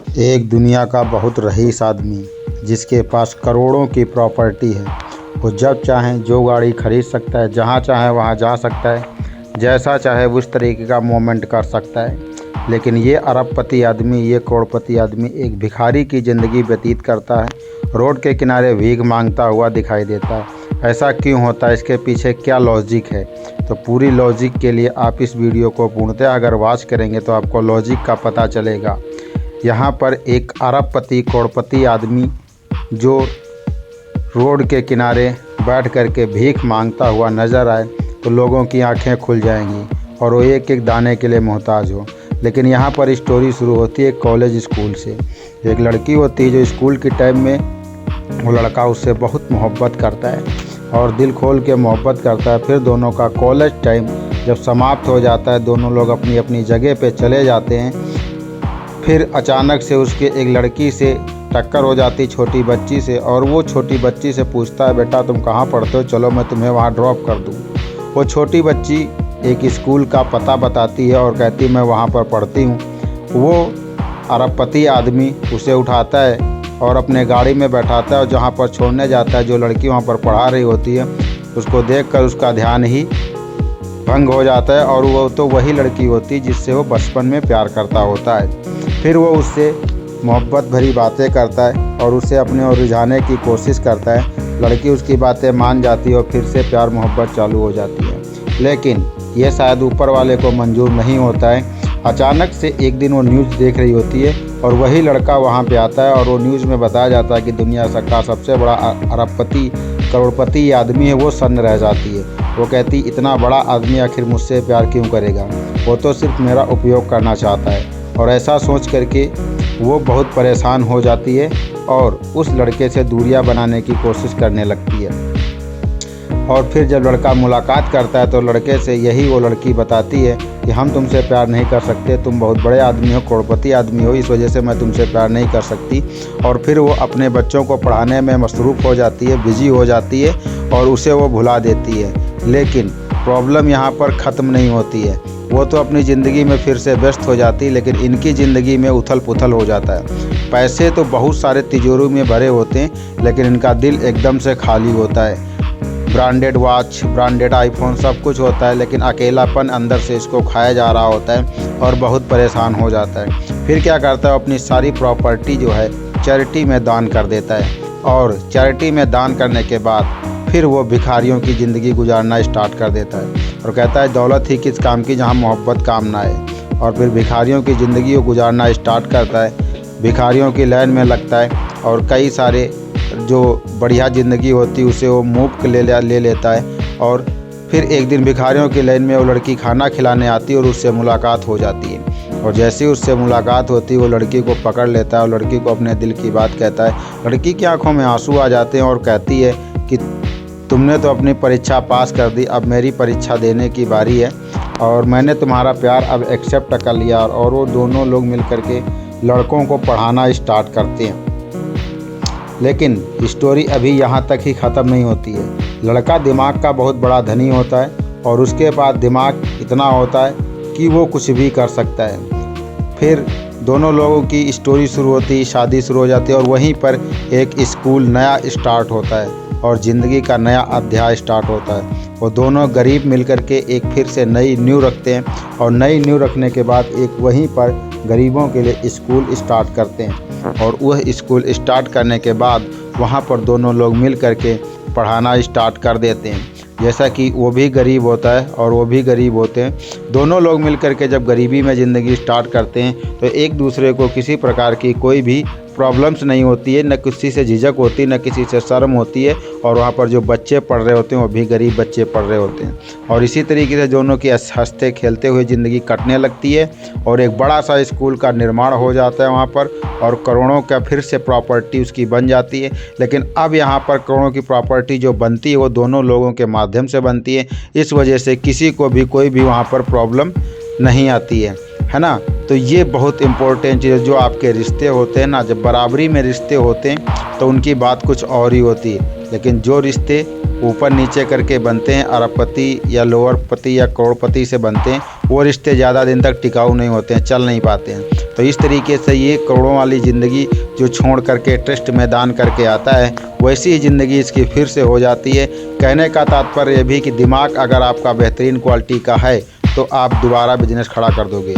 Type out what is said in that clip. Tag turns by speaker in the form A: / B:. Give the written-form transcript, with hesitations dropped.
A: एक दुनिया का बहुत रईस आदमी जिसके पास करोड़ों की प्रॉपर्टी है। वो जब चाहे जो गाड़ी खरीद सकता है, जहाँ चाहे वहाँ जा सकता है, जैसा चाहे उस तरीके का मूवमेंट कर सकता है। लेकिन ये अरबपति आदमी, ये करोड़पति आदमी एक भिखारी की ज़िंदगी व्यतीत करता है। रोड के किनारे भीख मांगता हुआ दिखाई देता है। ऐसा क्यों होता है, इसके पीछे क्या लॉजिक है? तो पूरी लॉजिक के लिए आप इस वीडियो को पूर्णतः अगर वॉच करेंगे तो आपको लॉजिक का पता चलेगा। यहाँ पर एक अरबपति करोड़पति आदमी जो रोड के किनारे बैठ कर के भीख मांगता हुआ नज़र आए तो लोगों की आंखें खुल जाएंगी और वो एक एक दाने के लिए मोहताज हो। लेकिन यहाँ पर स्टोरी शुरू होती है कॉलेज स्कूल से। एक लड़की होती है जो स्कूल के टाइम में वो लड़का उससे बहुत मोहब्बत करता है और दिल खोल के मोहब्बत करता है। फिर दोनों का कॉलेज टाइम जब समाप्त हो जाता है, दोनों लोग अपनी अपनी जगह पे चले जाते हैं। फिर अचानक से उसके एक लड़की से टक्कर हो जाती, छोटी बच्ची से, और वो छोटी बच्ची से पूछता है, बेटा तुम कहाँ पढ़ते हो, चलो मैं तुम्हें वहाँ ड्रॉप कर दूँ। वो छोटी बच्ची एक स्कूल का पता बताती है और कहती मैं वहाँ पर पढ़ती हूँ। वो अरबपति आदमी उसे उठाता है और अपने गाड़ी में बैठाता है और जहाँ पर छोड़ने जाता है, जो लड़की वहाँ पर पढ़ा रही होती है उसको देखकर उसका ध्यान ही भंग हो जाता है और वो तो वही लड़की होती है जिससे वो बचपन में प्यार करता होता है। फिर वो उससे मोहब्बत भरी बातें करता है और उसे अपने ओर रिझाने की कोशिश करता है। लड़की उसकी बातें मान जाती है और फिर से प्यार मोहब्बत चालू हो जाती है। लेकिन ये शायद ऊपर वाले को मंजूर नहीं होता है। अचानक से एक दिन वो न्यूज़ देख रही होती है और वही लड़का वहाँ पे आता है और वो न्यूज़ में बताया जाता है कि दुनिया का सबसे बड़ा अरबपति करोड़पति आदमी है। वो सन्न रह जाती है। वो कहती इतना बड़ा आदमी आखिर मुझसे प्यार क्यों करेगा, वो तो सिर्फ मेरा उपयोग करना चाहता है। और ऐसा सोच करके वो बहुत परेशान हो जाती है और उस लड़के से दूरियां बनाने की कोशिश करने लगती है। और फिर जब लड़का मुलाकात करता है तो लड़के से यही वो लड़की बताती है कि हम तुमसे प्यार नहीं कर सकते, तुम बहुत बड़े आदमी हो, करोड़पति आदमी हो, इस वजह से मैं तुमसे प्यार नहीं कर सकती। और फिर वो अपने बच्चों को पढ़ाने में मसरूफ़ हो जाती है, बिजी हो जाती है और उसे वो भुला देती है। लेकिन प्रॉब्लम यहाँ पर ख़त्म नहीं होती है। वो तो अपनी ज़िंदगी में फिर से व्यस्त हो जाती है, लेकिन इनकी ज़िंदगी में उथल पुथल हो जाता है। पैसे तो बहुत सारे तिजोरी में भरे होते हैं, लेकिन इनका दिल एकदम से खाली होता है। ब्रांडेड वॉच, ब्रांडेड आईफोन सब कुछ होता है, लेकिन अकेलापन अंदर से इसको खाया जा रहा होता है और बहुत परेशान हो जाता है। फिर क्या करता है, अपनी सारी प्रॉपर्टी जो है चैरिटी में दान कर देता है और चैरिटी में दान करने के बाद फिर वो भिखारियों की ज़िंदगी गुजारना स्टार्ट कर देता है और कहता है दौलत ही किस काम की जहाँ मोहब्बत काम ना आए। और फिर भिखारियों की ज़िंदगी को गुजारना स्टार्ट करता है, भिखारियों की लाइन में लगता है और कई सारे जो बढ़िया ज़िंदगी होती है उसे वो मुफ्त ले लेता है। और फिर एक दिन भिखारियों की लाइन में वो लड़की खाना खिलाने आती है और उससे मुलाकात हो जाती है। और जैसे ही उससे मुलाकात होती है वो लड़की को पकड़ लेता है और लड़की को अपने दिल की बात कहता है। लड़की की आंखों में आंसू आ जाते हैं और कहती है कि तुमने तो अपनी परीक्षा पास कर दी, अब मेरी परीक्षा देने की बारी है और मैंने तुम्हारा प्यार अब एक्सेप्ट कर लिया। और वो दोनों लोग मिल कर के लड़कों को पढ़ाना स्टार्ट करते हैं। लेकिन स्टोरी अभी यहाँ तक ही ख़त्म नहीं होती है। लड़का दिमाग का बहुत बड़ा धनी होता है और उसके पास दिमाग इतना होता है कि वो कुछ भी कर सकता है। फिर दोनों लोगों की स्टोरी शुरू होती है, शादी शुरू हो जाती है और वहीं पर एक स्कूल नया स्टार्ट होता है और ज़िंदगी का नया अध्याय स्टार्ट होता है। वो दोनों गरीब मिलकर के एक फिर से नई नींव रखते हैं और नई नींव रखने के बाद एक वहीं पर गरीबों के लिए स्कूल स्टार्ट करते हैं। और वह स्कूल स्टार्ट करने के बाद वहाँ पर दोनों लोग मिल कर के पढ़ाना स्टार्ट कर देते हैं। जैसा कि वो भी गरीब होता है और वो भी गरीब होते हैं। दोनों लोग मिल कर के जब गरीबी में ज़िंदगी स्टार्ट करते हैं तो एक दूसरे को किसी प्रकार की कोई भी प्रॉब्लम्स नहीं होती है, न किसी से झिझक होती है, न किसी से शर्म होती है। और वहाँ पर जो बच्चे पढ़ रहे होते हैं वो भी गरीब बच्चे पढ़ रहे होते हैं और इसी तरीके से दोनों की हंसते खेलते हुए ज़िंदगी कटने लगती है और एक बड़ा सा स्कूल का निर्माण हो जाता है वहाँ पर और करोड़ों का फिर से प्रॉपर्टी उसकी बन जाती है। लेकिन अब यहाँ पर करोड़ों की प्रॉपर्टी जो बनती है वो दोनों लोगों के माध्यम से बनती है। इस वजह से किसी को भी कोई भी वहाँ पर प्रॉब्लम नहीं आती है ना। तो ये बहुत इम्पोर्टेंट चीज़ है। जो आपके रिश्ते होते हैं ना, जब बराबरी में रिश्ते होते हैं तो उनकी बात कुछ और ही होती है। लेकिन जो रिश्ते ऊपर नीचे करके बनते हैं, अरबपति या लोअरपति या करोड़पति से बनते हैं, वो रिश्ते ज़्यादा दिन तक टिकाऊ नहीं होते हैं, चल नहीं पाते हैं। तो इस तरीके से ये करोड़ों वाली ज़िंदगी जो छोड़ करके ट्रस्ट में दान करके आता है, वैसी ही ज़िंदगी इसकी फिर से हो जाती है। कहने का तात्पर्य ये भी कि दिमाग अगर आपका बेहतरीन क्वालिटी का है तो आप दोबारा बिजनेस खड़ा कर दोगे।